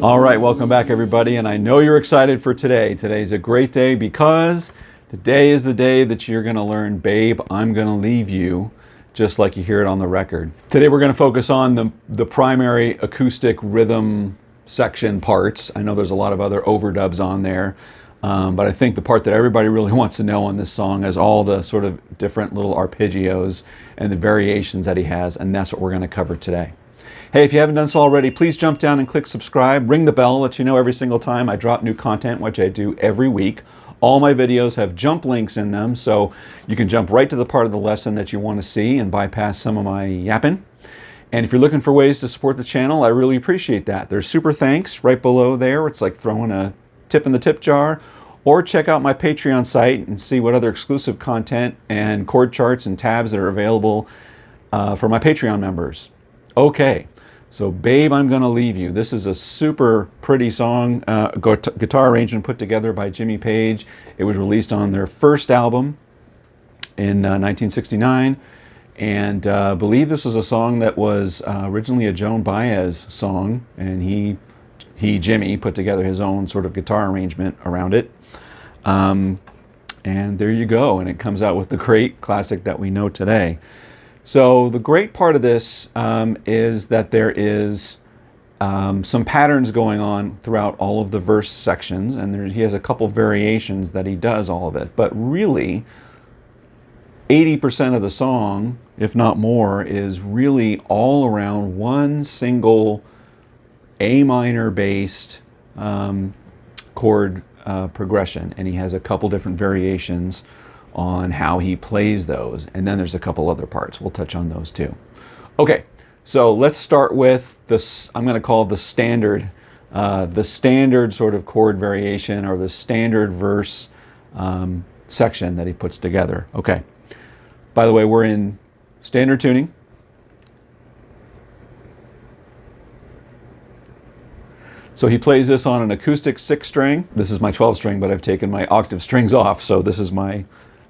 All right, welcome back everybody, and I know you're excited for today. Today's a great day because today is the day that you're gonna learn Babe, I'm Gonna Leave You, just like you hear it on the record. Today we're gonna focus on the primary acoustic rhythm section parts. I know there's a lot of other overdubs on there, but I think the part that everybody really wants to know on this song is all the sort of different little arpeggios and the variations that he has, and that's what we're gonna cover today. Hey, if you haven't done so already, please jump down and click subscribe. Ring the bell, let you know every single time I drop new content, which I do every week. All my videos have jump links in them, so you can jump right to the part of the lesson that you want to see and bypass some of my yapping. And if you're looking for ways to support the channel, I really appreciate that. There's super thanks right below there. It's like throwing a tip in the tip jar. Or check out my Patreon site and see what other exclusive content and chord charts and tabs that are available for my Patreon members. Okay. So Babe, I'm Gonna Leave You. This is a super pretty song, guitar arrangement put together by Jimmy Page. It was released on their first album in 1969. And I believe this was a song that was originally a Joan Baez song. And Jimmy, put together his own sort of guitar arrangement around it. And there you go. And it comes out with the great classic that we know today. So the great part of this is that there is some patterns going on throughout all of the verse sections, and he has a couple variations that he does all of it. But really, 80% of the song, if not more, is really all around one single A minor based chord progression, and he has a couple different variations on how he plays those, and then there's a couple other parts. We'll touch on those too. Okay, so let's start with this. I'm going to call the standard sort of chord variation, or the standard verse section that he puts together. Okay, by the way, we're in standard tuning. So he plays this on an acoustic 6-string. This is my 12-string, but I've taken my octave strings off, so this is my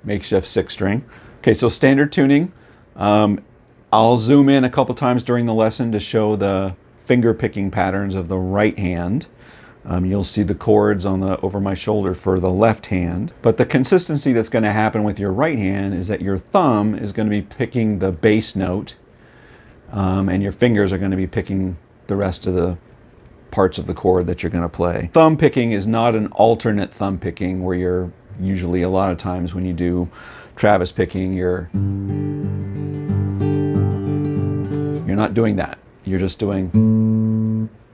makeshift 6-string. Okay, so standard tuning. I'll zoom in a couple times during the lesson to show the finger picking patterns of the right hand. You'll see the chords over my shoulder for the left hand. But the consistency that's going to happen with your right hand is that your thumb is going to be picking the bass note, and your fingers are going to be picking the rest of the parts of the chord that you're going to play. Thumb picking is not an alternate thumb picking where you're usually, a lot of times when you do Travis picking, you're not doing that. You're just doing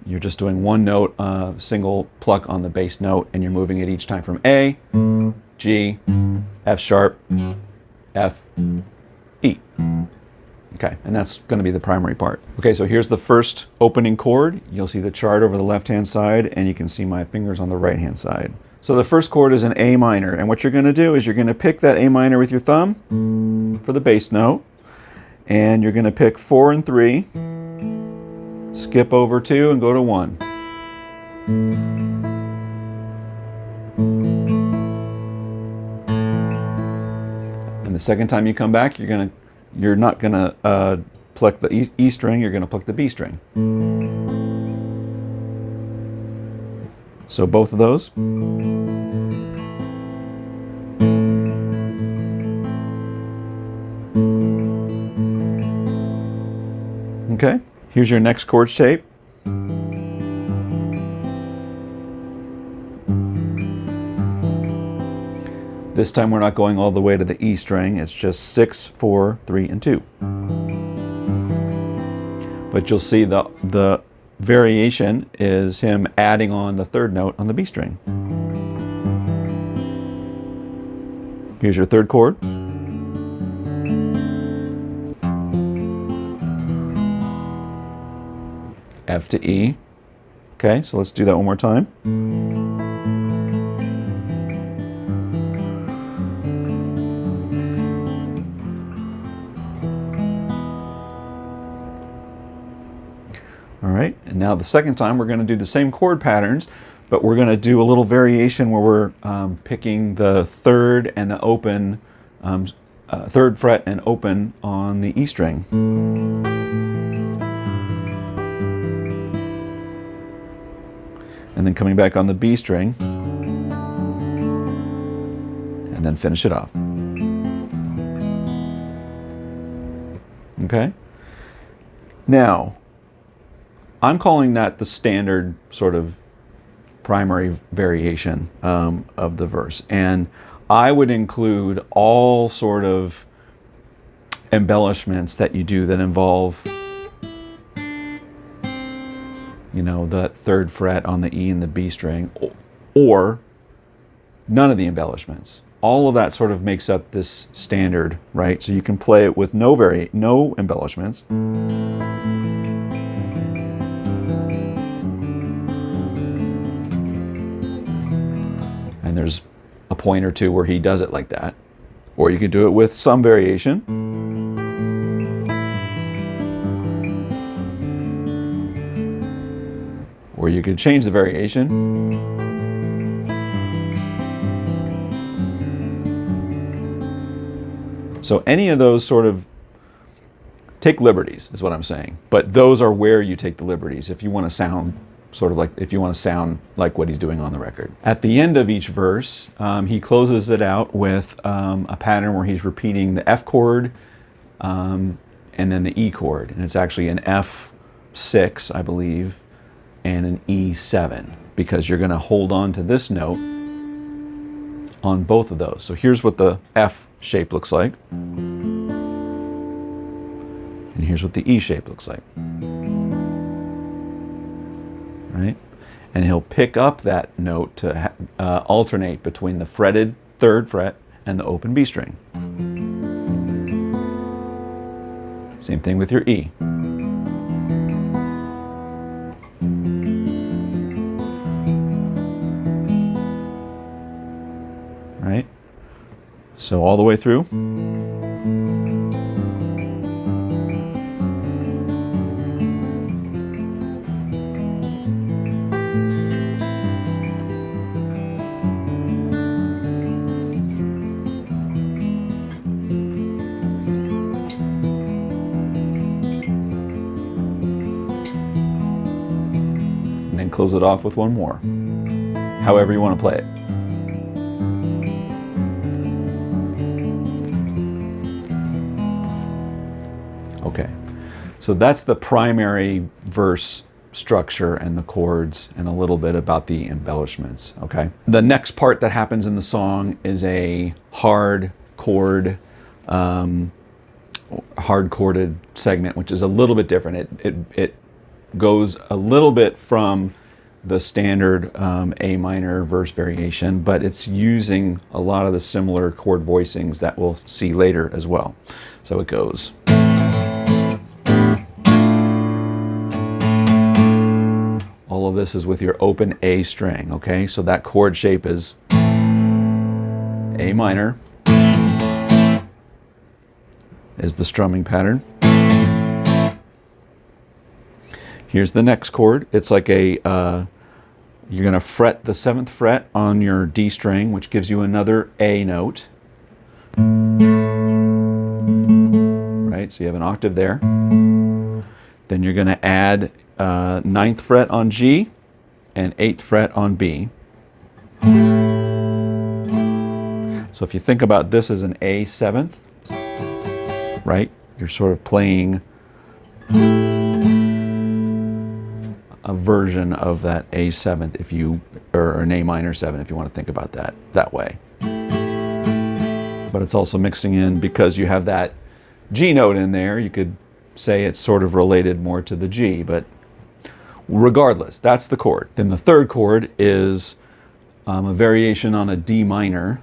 one note, single pluck on the bass note, and you're moving it each time from A, G, F sharp, F, E. Okay, and that's going to be the primary part. Okay, so here's the first opening chord. You'll see the chart over the left-hand side, and you can see my fingers on the right-hand side. So the first chord is an A minor, and what you're going to do is you're going to pick that A minor with your thumb for the bass note, and you're going to pick 4 and 3, skip over 2, and go to 1. And the second time you come back, you're not going to pluck the E string, you're going to pluck the B string. So both of those. Okay, here's your next chord shape. This time we're not going all the way to the E string, it's just 6, 4, 3, and 2. But you'll see the variation is him adding on the third note on the B string. Here's your third chord. F to E. Okay, so let's do that one more time. All right, and now the second time we're going to do the same chord patterns, but we're going to do a little variation where we're picking the third and the open, third fret and open on the E string. and then coming back on the B string, and then finish it off. Okay? Now, I'm calling that the standard sort of primary variation of the verse. And I would include all sort of embellishments that you do that involve, you know, the third fret on the E and the B string, or none of the embellishments. All of that sort of makes up this standard, right? So you can play it with no embellishments. And there's a point or two where he does it like that. Or you could do it with some variation. Or you could change the variation. So any of those sort of take liberties is what I'm saying. But those are where you take the liberties if you want to sound sort of like, if you want to sound like what he's doing on the record. At the end of each verse, he closes it out with a pattern where he's repeating the F chord and then the E chord. And it's actually an F6, I believe, and an E7, because you're going to hold on to this note on both of those. So here's what the F shape looks like. And here's what the E shape looks like. Right? And he'll pick up that note to alternate between the fretted third fret and the open B string. Same thing with your E. Right? So all the way through. And then close it off with one more. However you want to play it. Okay, so that's the primary verse structure and the chords and a little bit about the embellishments, okay? The next part that happens in the song is a hard chord, hard chorded segment, which is a little bit different. It goes a little bit from the standard A minor verse variation, but it's using a lot of the similar chord voicings that we'll see later as well. So it goes. All of this is with your open A string, okay? So that chord shape is A minor is the strumming pattern. Here's the next chord. It's like a, you're gonna fret the 7th fret on your D string, which gives you another A note. Right, so you have an octave there. Then you're gonna add 9th fret on G and 8th fret on B. So if you think about this as an A 7th, right, you're sort of playing a version of that A 7th if you, or an A minor 7 if you want to think about that way. But it's also mixing in, because you have that G note in there, you could say it's sort of related more to the G, but regardless, that's the chord. Then the third chord is a variation on a D minor.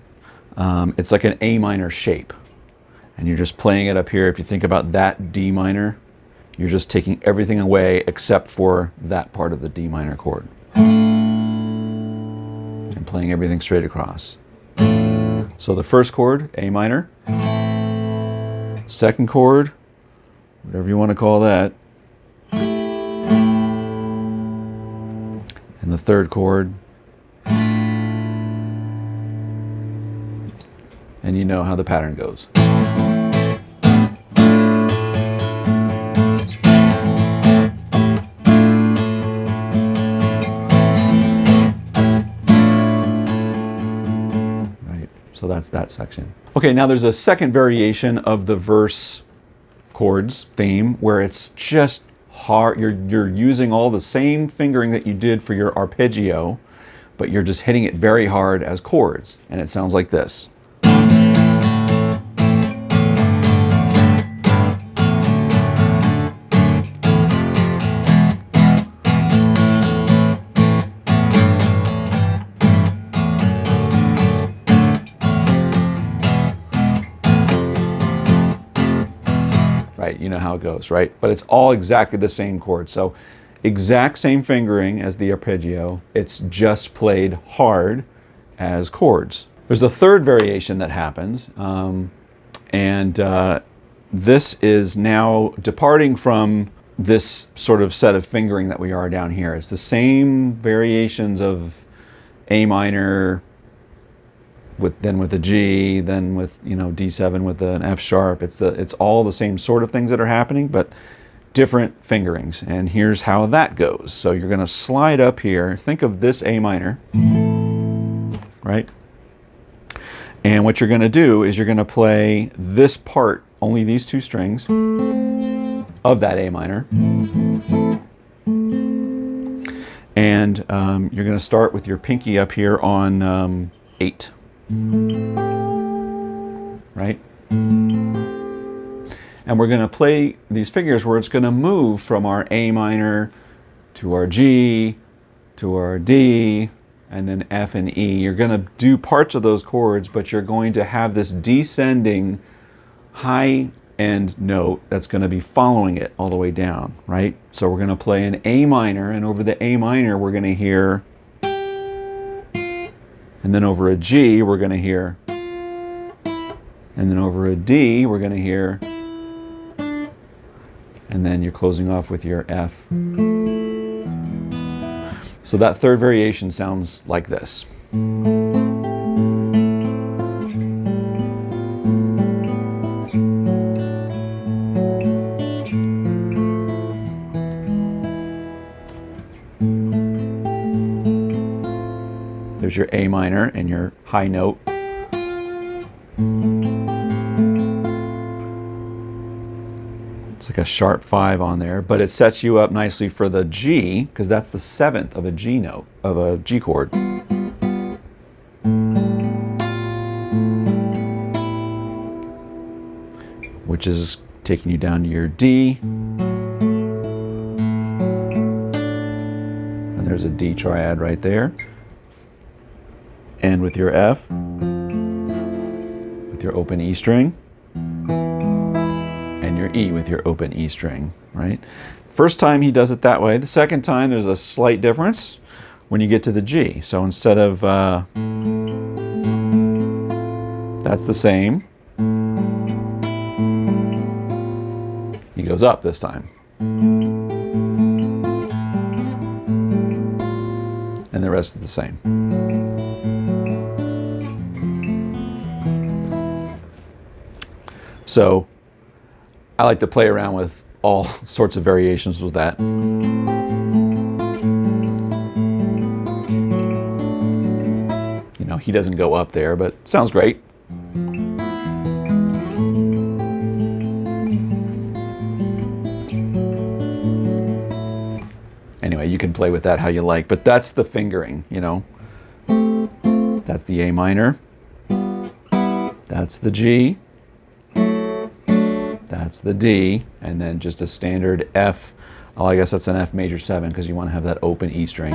It's like an A minor shape. And you're just playing it up here. If you think about that D minor, you're just taking everything away except for that part of the D minor chord. And playing everything straight across. So the first chord, A minor. Second chord, whatever you want to call that. And the third chord. And you know how the pattern goes. that section. Okay, now there's a second variation of the verse chords theme where it's just hard. You're using all the same fingering that you did for your arpeggio, but you're just hitting it very hard as chords, and it sounds like this. Right, you know how it goes, right? But it's all exactly the same chord. So exact same fingering as the arpeggio. It's just played hard as chords. There's a third variation that happens, this is now departing from this sort of set of fingering that we are down here. It's the same variations of A minor, then with a G, then with, you know, D7 with an F sharp. It's all the same sort of things that are happening, but different fingerings. And here's how that goes. So you're going to slide up here. Think of this A minor, right? And what you're going to do is you're going to play this part, only these two strings of that A minor. And you're going to start with your pinky up here on 8. Right? And we're going to play these figures where it's going to move from our A minor to our G to our D and then F and E. You're going to do parts of those chords, but you're going to have this descending high end note that's going to be following it all the way down, right? So we're going to play an A minor, and over the A minor we're going to hear, and then over a G we're going to hear, and then over a D we're going to hear, and then you're closing off with your F. So that third variation sounds like this. There's your A minor and your high note. It's like a sharp 5 on there, but it sets you up nicely for the G, because that's the 7th of a G note, of a G chord. Which is taking you down to your D. And there's a D triad right there. And with your F, with your open E string, and your E with your open E string, right? First time he does it that way. The second time there's a slight difference when you get to the G. So instead of, that's the same, he goes up this time. And the rest is the same. So I like to play around with all sorts of variations with that. You know, he doesn't go up there, but sounds great. Anyway, you can play with that how you like, but that's the fingering, you know. That's the A minor. That's the G. That's the D, and then just a standard F. Oh, I guess that's an F major 7 because you want to have that open E string.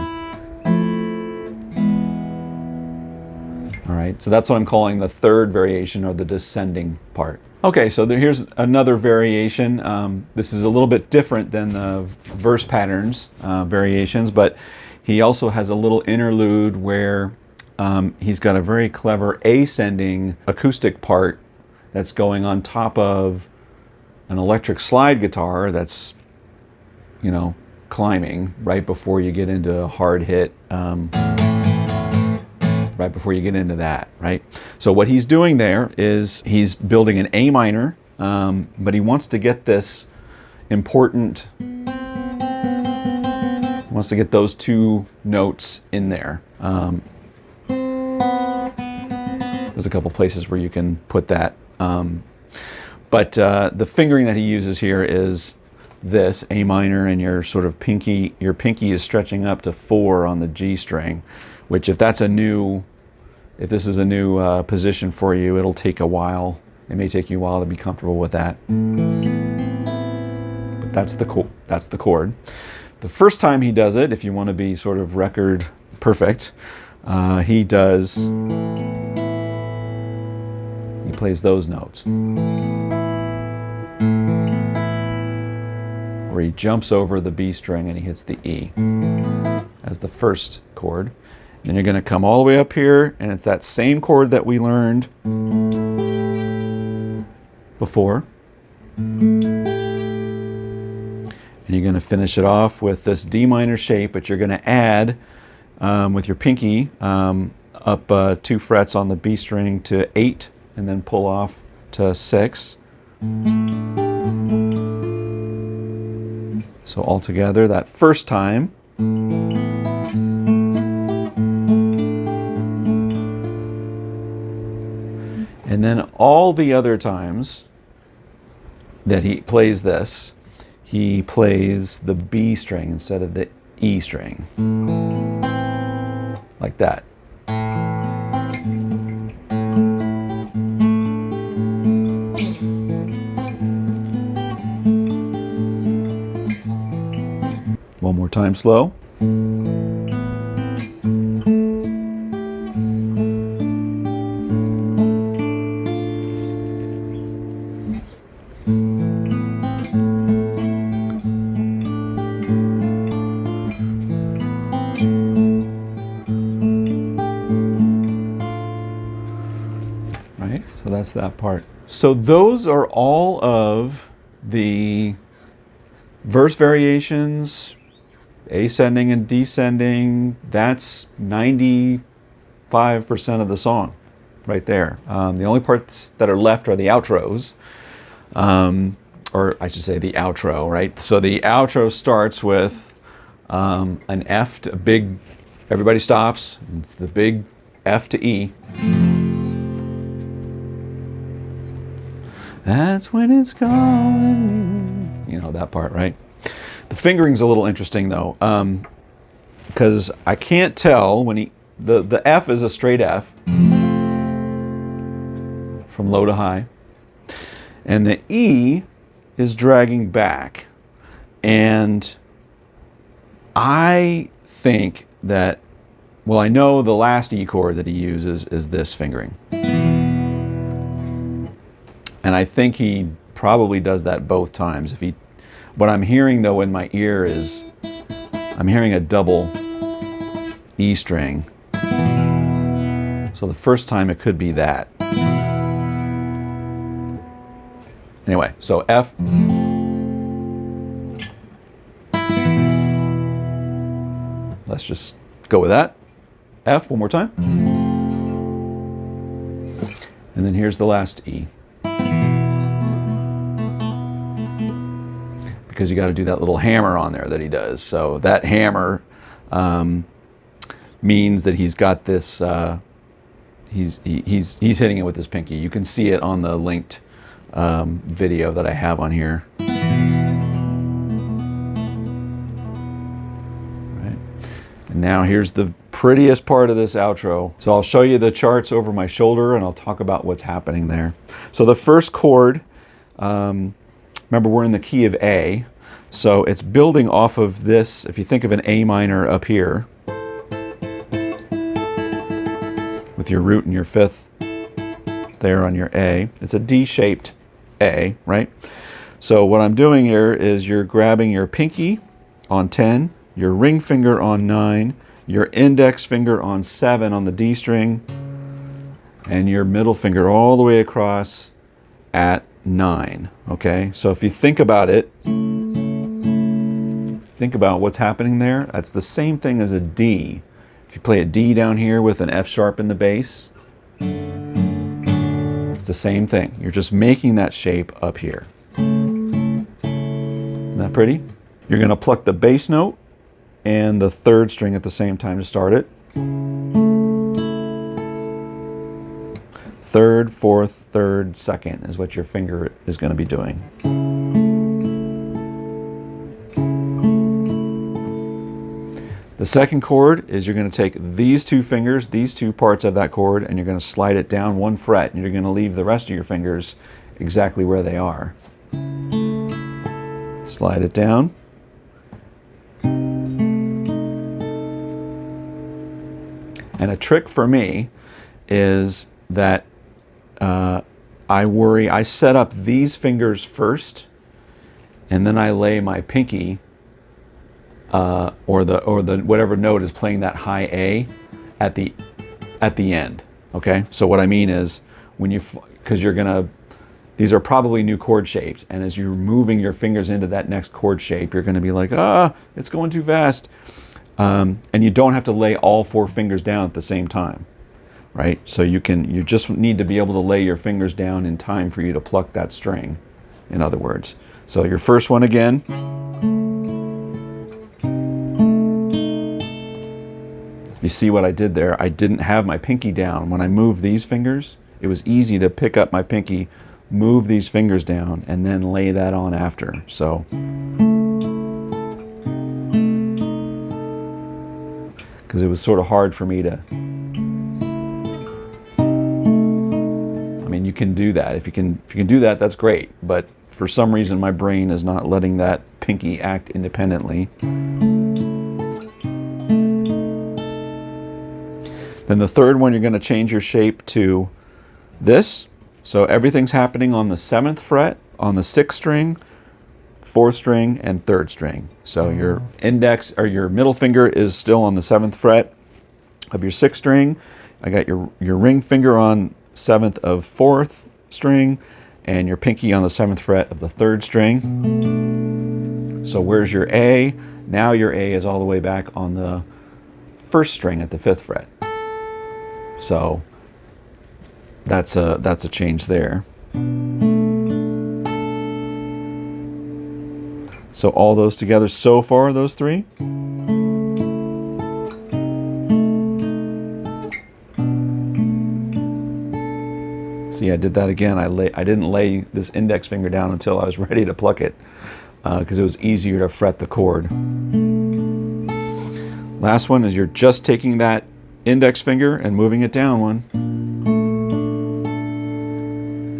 All right, so that's what I'm calling the third variation, or the descending part. Okay, so here's another variation. This is a little bit different than the verse patterns variations, but he also has a little interlude where he's got a very clever ascending acoustic part that's going on top of an electric slide guitar that's, you know, climbing right before you get into a hard hit, right before you get into that, right? So what he's doing there is he's building an A minor, but he wants to get this important, wants to get those two notes in there. There's a couple places where you can put that. But the fingering that he uses here is this A minor, and your pinky is stretching up to 4 on the G string, which if this is a new position for you, it'll take a while. It may take you a while to be comfortable with that. But that's the chord. The first time he does it, if you want to be sort of record perfect, he plays those notes. Where he jumps over the B string and he hits the E as the first chord. Then you're going to come all the way up here, and it's that same chord that we learned before. And you're going to finish it off with this D minor shape, but you're going to add with your pinky up 2 frets on the B string to 8, and then pull off to 6. So altogether, that first time, and then all the other times that he plays this, he plays the B string instead of the E string, like that. One more time slow. Right? So that's that part. So those are all of the verse variations, ascending and descending. That's 95% of the song right there. The only parts that are left are the outros, or I should say the outro, right? So the outro starts with an F to a big, everybody stops, it's the big F to E. That's when it's calling you. You know that part, right? The fingering's a little interesting though, because I can't tell when the F is a straight F from low to high, and the E is dragging back, and I think that, well, I know the last E chord that he uses is this fingering, and I think he probably does that both times. What I'm hearing though in my ear is I'm hearing a double E string. So the first time it could be that. Anyway, so F. Let's just go with that. F one more time. And then here's the last E. Because you got to do that little hammer on there that he does. So that hammer means that he's got this. He's hitting it with his pinky. You can see it on the linked video that I have on here. Right. And now here's the prettiest part of this outro. So I'll show you the charts over my shoulder, and I'll talk about what's happening there. So the first chord. Remember, we're in the key of A, so it's building off of this. If you think of an A minor up here, with your root and your fifth there on your A, it's a D-shaped A, right? So what I'm doing here is you're grabbing your pinky on 10, your ring finger on 9, your index finger on 7 on the D string, and your middle finger all the way across at 9. Okay, so if you think about it, think about what's happening there. That's the same thing as a D. If you play a D down here with an F sharp in the bass, it's the same thing. You're just making that shape up here. Isn't that pretty? You're going to pluck the bass note and the third string at the same time to start it. Third, fourth, third, second is what your finger is going to be doing. The second chord is you're going to take these two fingers, these two parts of that chord, and you're going to slide it down 1 fret, and you're going to leave the rest of your fingers exactly where they are. Slide it down. And a trick for me is that I set up these fingers first, and then I lay my pinky or the whatever note is playing that high A at the end. Okay, so what I mean is because these are probably new chord shapes, and as you're moving your fingers into that next chord shape, you're going to be like, it's going too fast, and you don't have to lay all 4 fingers down at the same time, right? So you just need to be able to lay your fingers down in time for you to pluck that string, in other words. So your first one again. You see what I did there? I didn't have my pinky down. When I moved these fingers, it was easy to pick up my pinky, move these fingers down, and then lay that on after. So, because it was sort of hard for me to, I mean, you can do that. If you can do that, that's great. But for some reason, my brain is not letting that pinky act independently. Then the third one, you're going to change your shape to this. So everything's happening on the 7th fret, on the 6th string, 4th string, and 3rd string. So your index or your middle finger is still on the 7th fret of your 6th string. I got your ring finger on 7th of 4th string, and your pinky on the 7th fret of the 3rd string. So where's your A? Now your A is all the way back on the 1st string at the 5th fret. So that's a change there. So all those together so far, those 3. See, I did that again. I didn't lay this index finger down until I was ready to pluck it, because it was easier to fret the chord. Last one is you're just taking that index finger and moving it down 1,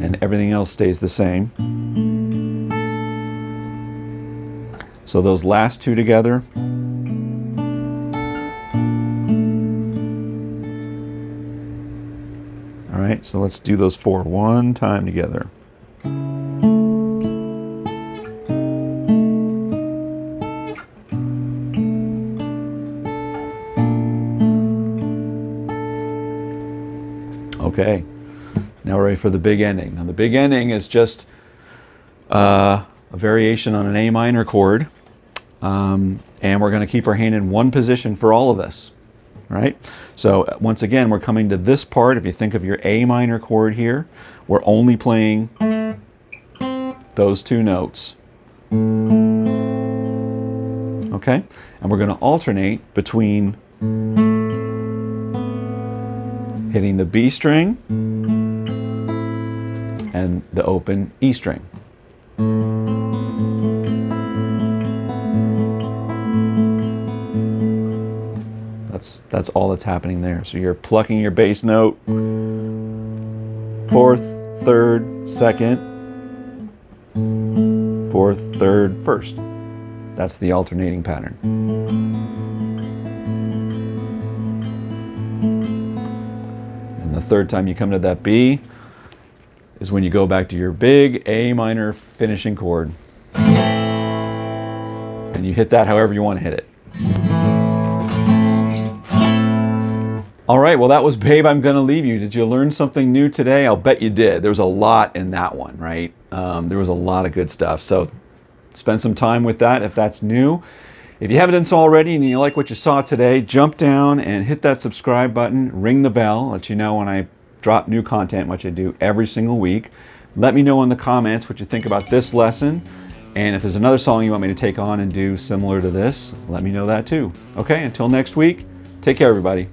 and everything else stays the same. So those last 2 together. All right, so let's do those 4 one time together. Okay, now we're ready for the big ending. Now the big ending is just a variation on an A minor chord, and we're going to keep our hand in one position for all of this, right? So once again, we're coming to this part. If you think of your A minor chord here, we're only playing those 2 notes, okay? And we're going to alternate between hitting the B string and the open E string. That's all that's happening there. So you're plucking your bass note, 4th, 3rd, 2nd, 4th, 3rd, 1st. That's the alternating pattern. The third time you come to that B is when you go back to your big A minor finishing chord. And you hit that however you want to hit it. All right, well that was Babe, I'm Gonna Leave You. Did you learn something new today? I'll bet you did. There was a lot in that one, right? There was a lot of good stuff. So spend some time with that if that's new. If you haven't done so already and you like what you saw today, jump down and hit that subscribe button, ring the bell, let you know when I drop new content, which I do every single week. Let me know in the comments what you think about this lesson. And if there's another song you want me to take on and do similar to this, let me know that too. Okay, until next week, take care everybody.